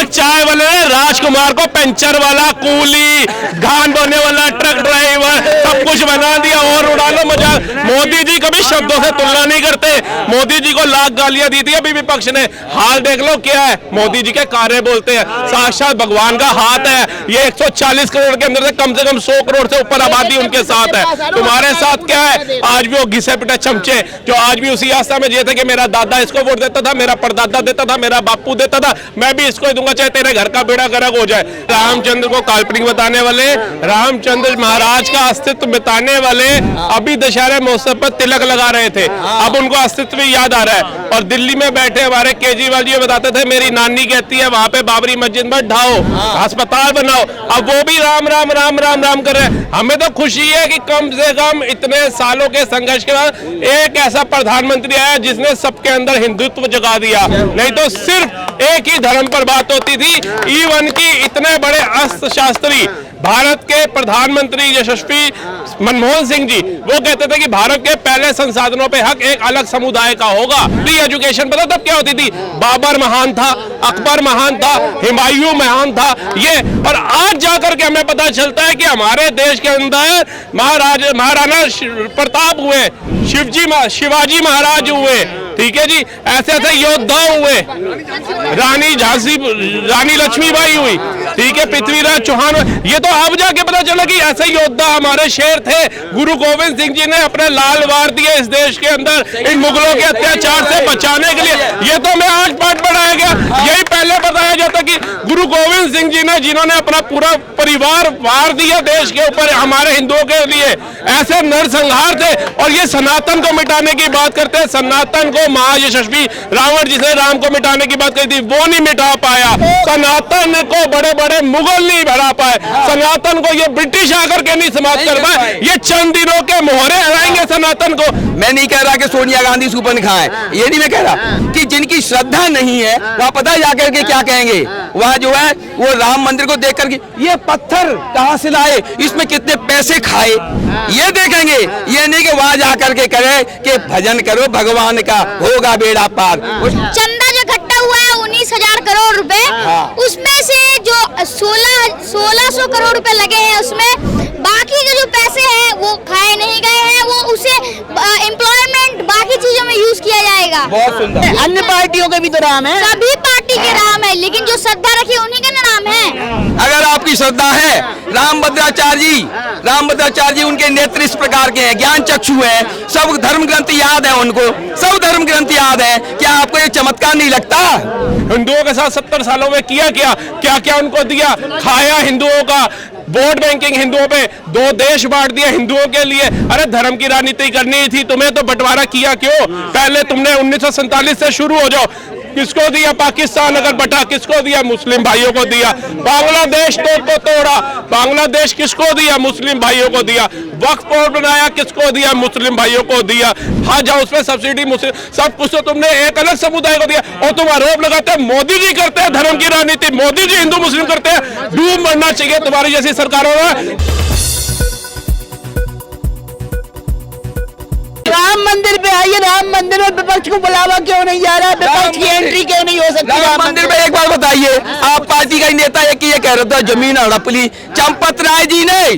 चाय वाले ने राजकुमार को पंचर वाला, कूली, धान बोने वाला, ट्रक ड्राइवर सब कुछ बना दिया। और उड़ा लो मजाक। मोदी जी कभी शब्दों से तुलना नहीं करते। मोदी जी को लाख गालियां दी थी अभी विपक्ष ने, हाल देख लो क्या है। मोदी जी के कार्य बोलते हैं, साक्षात भगवान का हाथ है। ये 140 करोड़ के अंदर से कम 100 करोड़ से ऊपर आबादी उनके साथ है। तुम्हारे साथ क्या है? आज भी वो घिसे पिटे चमचे जो आज भी उसी आस्था में जिए थे कि मेरा दादा इसको वोट देता था, मेरा परदादा देता था, मेरा बापू देता था, मैं भी इसको दूंगा चाहे तेरे घर का बेड़ा गर्क हो जाए। रामचंद्र को काल्पनिक बताने वाले, रामचंद्र महाराज का अस्तित्व बताने वाले अभी दशहरे महोत्सव पर तिलक लगा रहे थे, अब उनको अस्तित्व याद आ रहा है। और दिल्ली में बैठे हमारे केजरीवाल जी बताते थे मेरी नानी कहती है वहां पे बाबरी मस्जिद मत ढाओ, अस्पताल बनाओ। अब वो भी राम राम राम राम राम कर रहे हैं। हमें तो खुशी है कि कम से कम इतने सालों के संघर्ष के बाद एक ऐसा प्रधानमंत्री आया जिसने सबके अंदर हिंदुत्व जगा दिया। नहीं तो सिर्फ एक ही धर्म पर बात होती थी। इवन की इतने बड़े अर्थशास्त्री भारत के प्रधानमंत्री यशस्वी मनमोहन सिंह जी वो कहते थे कि भारत के पहले संसाधनों पे हक एक अलग समुदाय का होगा। फ्री एजुकेशन पता तब क्या होती थी? बाबर महान था, अकबर महान था, हुमायूं महान था ये। और आज जाकर के हमें पता चलता है कि हमारे देश के अंदर महाराणा प्रताप हुए, शिवाजी महाराज हुए, ठीक है जी, ऐसे ऐसे योद्धा हुए, रानी लक्ष्मीबाई हुई, ठीक है, पृथ्वीराज चौहान। ये तो अब जाके पता चला कि ऐसे योद्धा हमारे शेर थे। गुरु गोविंद सिंह जी ने अपने लाल वार दिए इस देश के अंदर इन मुगलों के अत्याचार से बचाने के लिए। ये तो मैं आज पाठ पढ़ाया गया, यही पहले बताया जाता कि गुरु गोविंद सिंह जी ने जिन्होंने अपना पूरा परिवार वार दिया देश के ऊपर हमारे हिंदुओं के लिए, ऐसे नरसंहार थे। और ये सनातन को मिटाने की बात करते हैं। सनातन को महायशस्वी रावण जिसने राम को मिटाने की बात कही थी वो नहीं मिटा पाया। सनातन को बड़े बड़े मुगल नहीं हरा पाए, सनातन को ये ब्रिटिश आकर के नहीं समाप्त कर पाए। ये चंद दिनों के मोहरे हराएंगे सनातन को। मैं नहीं कह रहा कि सोनिया गांधी सुपन खाएं, ये नहीं मैं कह रहा कि जिनकी श्रद्धा नहीं है वहाँ पता है जाकर के क्या कहेंगे। वहाँ जो है वो राम मंदिर को देख करके ये पत्थर कहाँ से लाए, इसमें कितने पैसे खाए, ये देखेंगे। ये नहीं कि वहाँ जाकर के करे कि भजन करो भगवान का, होगा बेड़ा पार। चंदा जो इकट्ठा हुआ है 19,000 करोड़ रुपए, उसमें से जो 1600 करोड़ रुपए लगे हैं उसमें बाकी के जो पैसे हैं वो खाए नहीं गए हैं, वो उसे एम्प्लॉयमेंट बाकी चीजों में यूज किया जाएगा। बहुत सुंदर। अन्य पार्टियों के भी तो राम है, सभी पार्टी के राम है, लेकिन जो श्रद्धा रखी उन्हीं का नाम है। अगर आपकी श्रद्धा है, रामभद्राचार्य जी उनके नेत्र इस प्रकार के हैं, ज्ञान चक्षु है, सब धर्म ग्रंथ याद है उनको, सब धर्म ग्रंथ याद है। क्या आपको ये चमत्कार नहीं लगता? हिंदुओं के साथ 70 सालों में किया क्या क्या क्या उनको दिया, खाया हिंदुओं का, वोट बैंकिंग हिंदुओं पे, 2 देश बांट दिए हिंदुओं के लिए। अरे धर्म की राजनीति करनी थी तुम्हें तो बंटवारा किया क्यों? पहले तुमने 1947 से शुरू हो जाओ। किसको दिया? पाकिस्तान अगर बटा किसको दिया? मुस्लिम भाइयों को दिया। बांग्लादेश तो तोड़ा, बांग्लादेश किसको दिया? मुस्लिम भाइयों को दिया। वक्फ बोर्ड बनाया, किसको दिया? मुस्लिम भाइयों को दिया। हाँ जाओ उसमें सब्सिडी मुस्लिम, सब कुछ तो तुमने एक अलग समुदाय को दिया। और तुम आरोप लगाते हैं मोदी जी करते हैं धर्म की राजनीति, मोदी जी हिंदू मुस्लिम करते हैं। डूब मरना चाहिए तुम्हारी जैसी सरकारों में। राम मंदिर पे आइए, राम मंदिर में विपक्ष को बुलावा क्यों नहीं जा रहा? विपक्ष की एंट्री क्यों नहीं हो सकती राम मंदिर में? एक बार बताइए, आप पार्टी का ही नेता है कि ये कह रहा था जमीन हड़प ली। चंपत राय जी ने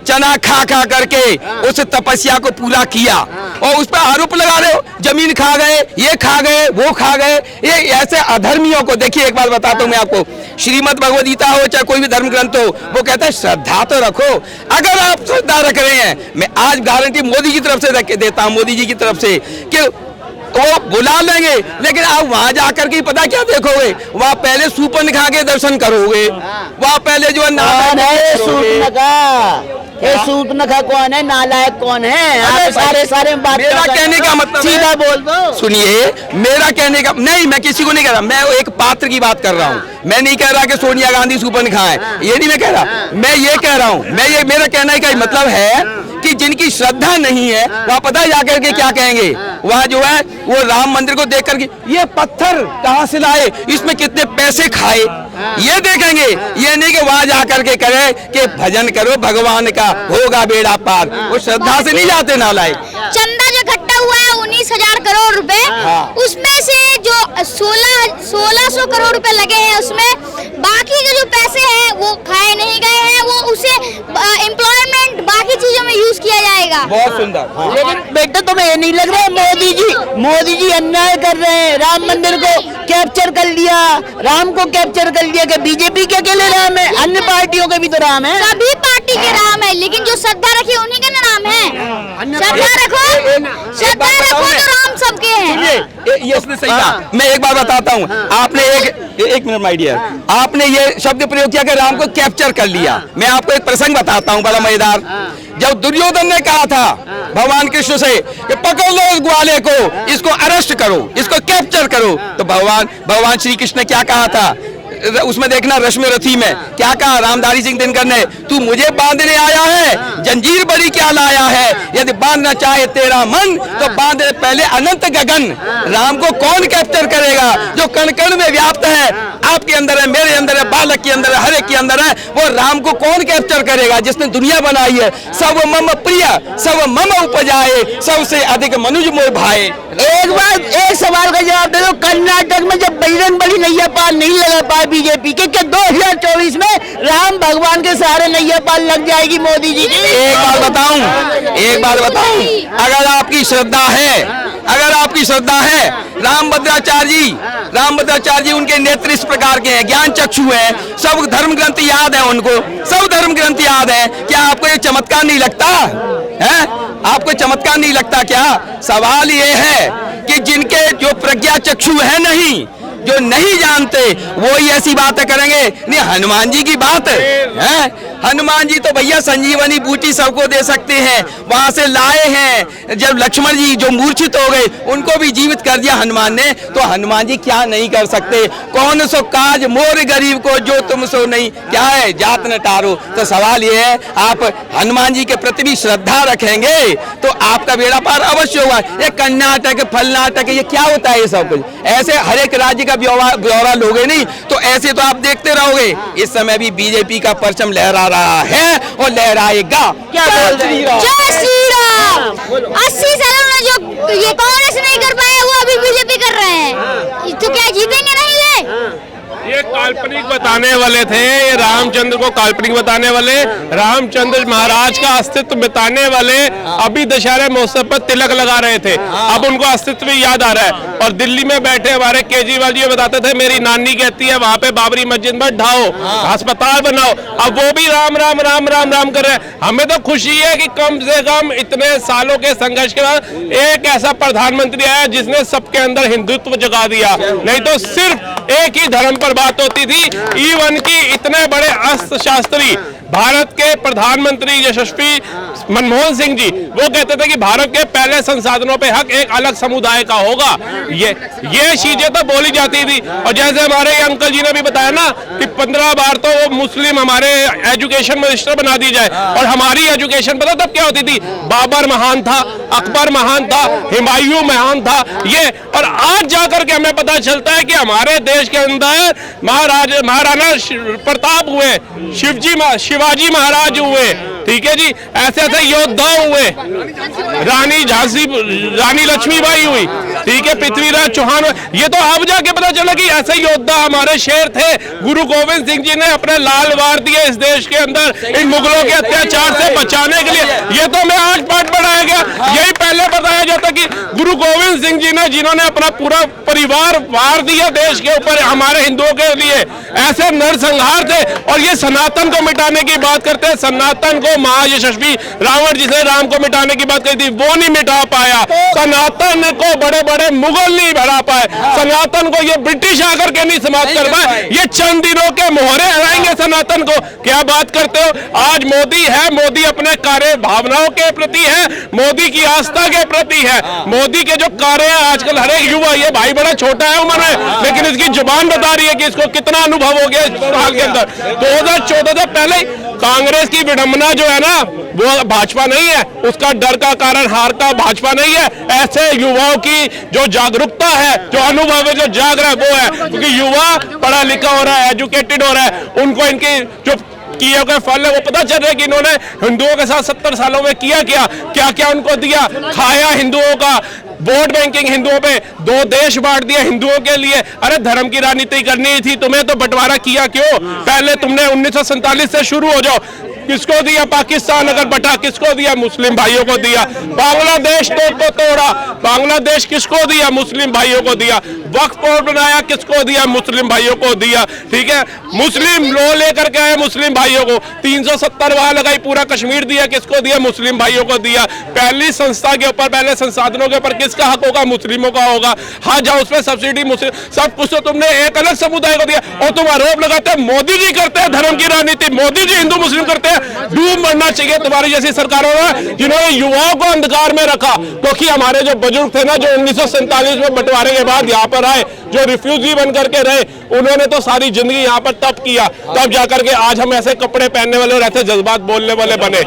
चना खा खा करके उस तपस्या को पूरा किया और उस पर आरोप लगा रहे हो जमीन खा गए, ये खा गए, वो खा गए। ये ऐसे अधर्मियों को देखिए, एक बार बताता हूँ मैं आपको, श्रीमद् भगवद गीता हो चाहे कोई भी धर्म ग्रंथ हो, वो कहता है श्रद्धा तो रखो। अगर आप श्रद्धा रख रहे हैं, मैं आज गारंटी मोदी की तरफ से देता हूँ, मोदी जी की तरफ से, कि वो बुला लेंगे। लेकिन आप वहां जाकर के पता क्या देखोगे? वहां पहले सूपन खा के दर्शन करोगे, वहां पहले जो सूपनखा कौन है, नालायक कौन है? आप सारे बात मेरा कहने का मतलब सीधा बोल दो। सुनिए, मेरा कहने का नहीं, मैं किसी को नहीं कह रहा, मैं एक पात्र की बात कर रहा हूँ। मैं नहीं कह रहा कि सोनिया गांधी सूपन खाएं, ये नहीं मैं कह रहा। मैं ये कह रहा हूँ, मेरा कहने का मतलब है कि जिनकी श्रद्धा नहीं है वहाँ पता है जाकर के क्या कहेंगे। वहाँ जो है वो राम मंदिर को देख करके ये पत्थर कहाँ से लाए, इसमें कितने पैसे खाए, ये देखेंगे। ये नहीं कि वहाँ जाकर के करे कि भजन करो भगवान का, होगा बेड़ा पार। वो श्रद्धा से नहीं जाते नालायक। चंदा जो इकट्ठा हुआ है 19,000 करोड़ रुपए, उसमें से जो 1600 करोड़ रुपए लगे हैं उसमें तुम्हें ये नहीं लग रहा है मोदी जी अन्याय कर रहे हैं? राम मंदिर को कैप्चर कर लिया, राम को कैप्चर कर लिया। कि बीजेपी के अकेले राम है? अन्य पार्टियों के भी तो राम है। सभी पार्टी के राम है, लेकिन जो श्रद्धा रखी उन्हीं का नाम है। श्रद्धा रखो तो राम सबके हैं। ये इसने सही कहा। मैं एक बात बताता हूँ, आपने एक मिनट माय डियर, आपने ये शब्द प्रयोग किया कि राम को कैप्चर कर लिया। मैं आपको एक प्रसंग बताता हूँ बड़ा मजेदार। जब दुर्योधन ने कहा था भगवान कृष्ण से कि पकड़ लो इस ग्वाले को, इसको अरेस्ट करो, इसको कैप्चर करो, तो भगवान श्री कृष्ण ने क्या कहा था? उसमें देखना रश्मि रथी में क्या कहा रामधारी सिंह दिनकर ने, तू मुझे बांधने आया है, जंजीर बड़ी क्या लाया है? यदि बांधना चाहे तेरा मन तो बांध पहले अनंत गगन। राम को कौन कैप्चर करेगा? जो कण कण में व्याप्त है, आपके अंदर है, मेरे अंदर है, बालक के अंदर है, हर एक के अंदर है, वो राम को कौन कैप्चर करेगा? जिसने दुनिया बनाई है। सब मम प्रिय सब मम उपजाए, सबसे अधिक मनुज मोह भाए। एक सवाल का जवाब दे दो। कर्नाटक में जब बजरंगबली नैया पार नहीं लगा पाए बीजेपी के, क्या 2024 में राम भगवान के सहारे नैया पार लग जाएगी मोदी जी की? एक बात बताऊं, अगर आपकी श्रद्धा है, रामभद्राचार्य जी उनके नेत्र इस प्रकार के हैं, ज्ञान चक्षु है, सब धर्म ग्रंथ याद है उनको, सब धर्म ग्रंथ याद है। क्या आपको ये चमत्कार नहीं लगता है? आपको चमत्कार नहीं लगता क्या? सवाल ये है कि जिनके जो प्रज्ञा चक्षु है नहीं, जो नहीं जानते, वो ही ऐसी बातें करेंगे। नहीं, हनुमान जी की बात है। हनुमान जी तो भैया संजीवनी बूटी सबको दे सकते हैं, वहां से लाए हैं। जब लक्ष्मण जी जो मूर्छित हो गए, उनको भी जीवित कर दिया हनुमान ने, तो हनुमान जी क्या नहीं कर सकते? कौन सो काज मोर गरीब को जो तुम सो नहीं, क्या है जात न टारो। तो सवाल ये है, आप हनुमान जी के प्रति भी श्रद्धा रखेंगे तो आपका बेड़ा पार अवश्य होगा। ये कर्नाटक फलनाटक ये क्या होता है? ये सब कुछ ऐसे हर एक राज्य का ब्यौरा लोगे नहीं तो ऐसे तो आप देखते रहोगे। इस समय भी बीजेपी का परचम लहरा रहा है और लहराएगा। क्या बोल रही हो? जय श्री राम। 80 सालों में जो ये कांग्रेस नहीं कर पाए वो अभी बीजेपी कर रहे हैं, तो क्या जीतेंगे नहीं ये काल्पनिक बताने वाले थे, ये रामचंद्र को काल्पनिक बताने वाले, रामचंद्र महाराज का अस्तित्व बताने वाले अभी दशहरे महोत्सव पर तिलक लगा रहे थे, अब उनको अस्तित्व भी याद आ रहा है। और दिल्ली में बैठे हमारे केजरीवाल जी बताते थे मेरी नानी कहती है वहां पे बाबरी मस्जिद मत ढाओ, अस्पताल बनाओ, अब वो भी राम राम राम राम राम कर रहे हैं। हमें तो खुशी है कि कम से कम इतने सालों के संघर्ष के बाद एक ऐसा प्रधानमंत्री आया जिसने सबके अंदर हिंदुत्व जगा दिया, नहीं तो सिर्फ एक ही धर्म पर बात होती थी। इवन की इतने बड़े अर्थशास्त्री भारत के प्रधानमंत्री यशस्वी मनमोहन सिंह जी वो कहते थे कि भारत के पहले संसाधनों पे हक एक अलग समुदाय का होगा। ये चीजें तो बोली जाती थी। और जैसे हमारे अंकल जी ने भी बताया ना कि 15 बार तो वो मुस्लिम हमारे एजुकेशन मिनिस्टर बना दी जाए, और हमारी एजुकेशन पता तब क्या होती थी? बाबर महान था, अकबर महान था, हुमायूं महान था, ये। और आज जाकर के हमें पता चलता है कि हमारे देश के अंदर महाराणा प्रताप हुए, शिवाजी महाराज हुए, ठीक है जी, ऐसे ऐसे योद्धा हुए, रानी लक्ष्मीबाई हुई, ठीक है, पृथ्वीराज चौहान। ये तो अब जाके पता चला कि ऐसे योद्धा हमारे शेर थे। गुरु गोविंद सिंह जी ने अपने लाल वार दिए इस देश के अंदर इन मुगलों के अत्याचार से बचाने के लिए। ये तो मैं आज पाठ पढ़ाया गया, यही पहले बताया जाता कि गुरु गोविंद सिंह जी ने जिन्होंने अपना पूरा परिवार वार दिया देश के ऊपर हमारे हिंदुओं के लिए, ऐसे नरसंहार थे। और ये सनातन को मिटाने की बात करते हैं, सनातन को महायशस्वी रावण जिसने राम को मिटाने की बात कही थी वो नहीं मिटा पाया, सनातन को बड़े बड़े मुगल नहीं हरा पाए, सनातन को ये ब्रिटिश आकर के नहीं समाप्त कर पाए। ये चंद दिनों के मोहरे हराएंगे सनातन को। क्या बात करते हो? आज मोदी है, मोदी अपने कार्य भावनाओं के प्रति है, मोदी की आस्था के प्रति है, मोदी के जो कार्य है। आजकल हर एक युवा, ये भाई बड़ा छोटा है उम्र में लेकिन इसकी जुबान बता रही है कि इसको कितना अनुभव हो गया इस साल के अंदर। 2014 से पहले कांग्रेस की विडंबना जो है ना वो भाजपा नहीं है, उसका डर का कारण हार का भाजपा नहीं है। ऐसे युवाओं की जो जागरूकता है, जो अनुभव है, जो जाग रहा है वो है, क्योंकि युवा पढ़ा लिखा हो रहा है, एजुकेटेड हो रहा है, उनको इनकी जो किए गए फल है वो पता चल रहा है कि इन्होंने हिंदुओं के साथ 70 सालों में किया क्या क्या उनको दिया, खाया हिंदुओं का, वोट बैंकिंग हिंदुओं पे, 2 देश बांट दिया हिंदुओं के लिए। अरे धर्म की राजनीति करनी थी तुम्हें तो बंटवारा किया क्यों? पहले तुमने 1947 से शुरू हो जाओ। किसको दिया? पाकिस्तान अगर बटा किसको दिया? मुस्लिम भाइयों को दिया। बांग्लादेश तो तोड़ा, बांग्लादेश किसको दिया? मुस्लिम भाइयों को दिया। वक्फ बोर्ड बनाया, किसको दिया? मुस्लिम भाइयों को दिया। ठीक है, मुस्लिम लॉ लेकर के आए मुस्लिम भाइयों को, 370 वहां लगाई, पूरा कश्मीर दिया, किसको दिया? मुस्लिम भाइयों को दिया। पहली संस्था के ऊपर, पहले संसाधनों के ऊपर किसका हक होगा? मुस्लिमों का होगा। हाँ जाओ उसमें सब्सिडी मुस्लिम, सब कुछ तो तुमने एक अलग समुदाय को दिया। और तुम आरोप लगाते हैं मोदी जी करते हैं धर्म की राजनीति, मोदी जी हिंदू मुस्लिम करते हैं। डूब मरना चाहिए तुम्हारी जैसी सरकारों ने, जिन्होंने युवाओं को अंधकार में रखा। क्योंकि हमारे जो बुजुर्ग थे ना, जो 1947 में बंटवारे के बाद यहाँ पर आए, जो रिफ्यूजी बन करके रहे, उन्होंने तो सारी जिंदगी यहाँ पर तप किया, तब जाकर के आज हम ऐसे कपड़े पहनने वाले और ऐसे जज्बात बोलने वाले बने।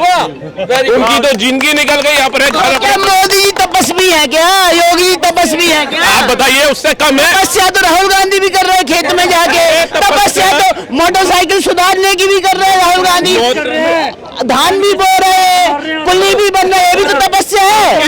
उनकी तो जिंदगी निकल गई यहाँ पर। क्या मोदी जी तपस्वी है क्या? योगी जी तपस्वी है क्या? आप बताइए, उससे कम है? तपस्या तो राहुल गांधी भी कर रहे हैं खेत में जाके, तपस्या तो मोटरसाइकिल सुधारने की भी कर रहे हैं राहुल गांधी, धान भी बो रहे हैं, पुली भी बन रहे हैं, ये भी तो तपस्या है।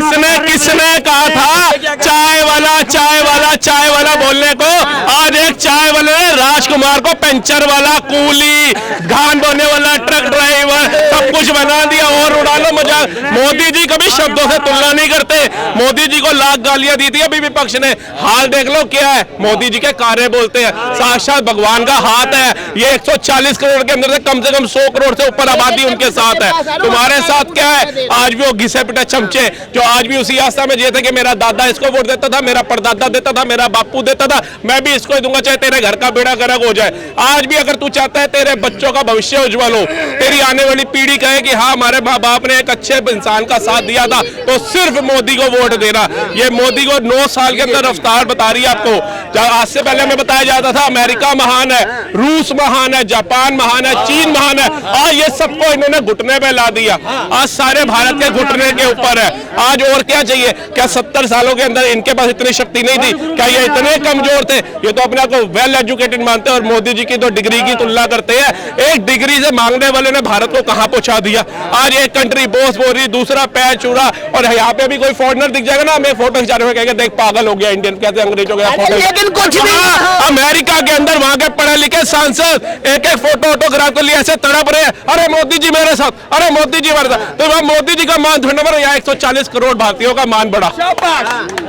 किसने कहा था चाय वाला बोलने को? आज एक चाय वाले ने राजकुमार को पंचर वाला, कूली, धान बोने वाला, ट्रक ड्राइवर, सब कुछ बना दिया। और उड़ा लो मजाक। मोदी जी कभी शब्दों से तुलना नहीं करते। मोदी जी को लाख गालियां दी थी अभी विपक्ष ने, हाल देख लो क्या है। मोदी जी के कार्य बोलते हैं, साक्षात भगवान का हाथ है। ये 140 करोड़ के अंदर से कम 100 करोड़ से ऊपर आबादी उनके साथ है। तुम्हारे साथ क्या है? आज भी वो घिसे पिटे चमचे जो आज भी उसी आस्था में जीते कि मेरा दादा इसको वोट देता था, मेरा परदादा देता था, मेरा बापू देता था, मैं भी इसको ही दूंगा, चाहे तेरे घर का बेड़ा गर्क हो जाए। आज भी अगर तू चाहता है तेरे बच्चों का भविष्य उज्जवल हो, तेरी आने वाली पीढ़ी कहे कि हाँ हमारे माँ बाप ने एक अच्छे इंसान का साथ दिया था, तो सिर्फ मोदी को वोट देना। ये मोदी को 9 साल के अंदर रफ्तार बता रही है आपको। आज से पहले हमें बताया जाता था अमेरिका महान है, रूस महान है, जापान महान है, चीन महान है। आज ये सबको इन्होंने घुटने पे ला दिया। आज सारे भारत के घुटने के ऊपर है। आज और क्या चाहिए? क्या 70 सालों के अंदर इनके पास इतनी शक्ति नहीं थी? क्या ये इतने कमजोर थे? ये तो अपने आप को वेल एजुकेटेड मानते हैं और मोदी जी की तो डिग्री की तुलना करते हैं। एक डिग्री से मांगने वाले ने भारत को कहां पहुंचा दिया। आज एक कंट्री बॉस बोल रही, दूसरा पैर चूड़ा, और यहाँ पे भी कोई फॉरेनर दिख जाएगा ना, हमें फोटो खिंचाने में कहेंगे देख पागल हो गया इंडियन, कहते अंग्रेजों के फोटो। लेकिन कुछ नहीं, अमेरिका के अंदर वहां के पढ़े लिखे सांसद एक एक फोटो ऑटोग्राफ के लिए ऐसे तड़प रहे हैं, अरे मोदी जी मेरे साथ, अरे मोदी जी मेरे साथ। तो वहां मोदी जी का मान थोड़ा बढ़ा, यहाँ 140 करोड़ भारतीयों का मान बढ़ा।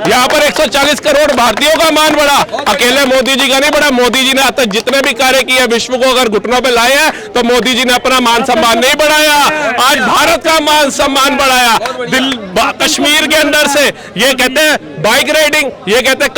यहाँ पर 140 करोड़ भारतीयों का मान बढ़ा, अकेले मोदी जी का नहीं बढ़ा। मोदी जी ने अब तक जितने भी कार्य किए विश्व को अगर घुटनों पे लाए हैं, तो मोदी जी ने अपना मान सम्मान नहीं बढ़ाया, आज भारत का मान सम्मान बढ़ाया। कश्मीर के अंदर से ये कहते हैं बाइक राइडिंग, ये कहते हैं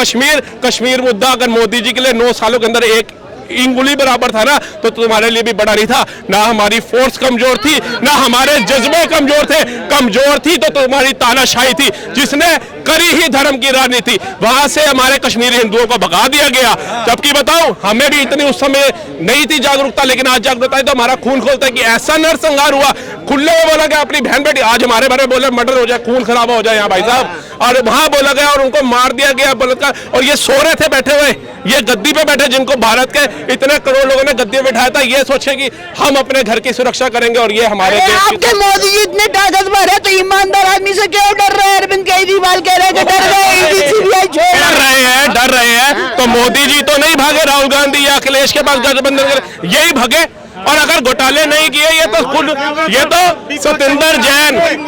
कश्मीर मुद्दा अगर मोदी जी के लिए 9 सालों के अंदर एक इंगुली बराबर था ना, तो तुम्हारे लिए भी बड़ा नहीं था। ना हमारी फोर्स कमजोर थी, ना हमारे जज्बे कमजोर थे। कमजोर थी तो तुम्हारी तानाशाही थी, जिसने करी ही धर्म की राजनीति। वहां से हमारे कश्मीरी हिंदुओं को भगा दिया गया। जबकि बताओ, हमें भी इतनी उस समय नहीं थी जागरूकता, लेकिन आज जागरूकता है तो हमारा खून खोलता है कि ऐसा नरसंहार हुआ। खुले में बोला गया अपनी बहन बेटी, आज हमारे बारे में बोले मर्डर हो जाए, खून खराबा हो जाए यहाँ भाई साहब, और वहां बोला गया और उनको मार दिया गया बलात्कार। और ये सो रहे थे बैठे हुए, ये गद्दी पे बैठे, जिनको भारत के इतने करोड़ लोगों ने गद्दी पे बिठाया था, ये सोचे कि हम अपने घर की सुरक्षा करेंगे और ये हमारे देश की। आपके मोदी जी इतने ताकतवर है तो ईमानदार आदमी से क्यों डर रहे हैं? अरविंद केजरीवाल कह रहे हैं कि डर रहे हैं तो मोदी जी तो नहीं भागे, राहुल गांधी या अखिलेश के पास गठबंधन यही भागे। और अगर घोटाले नहीं किए, ये तो सत्येंद्र जैन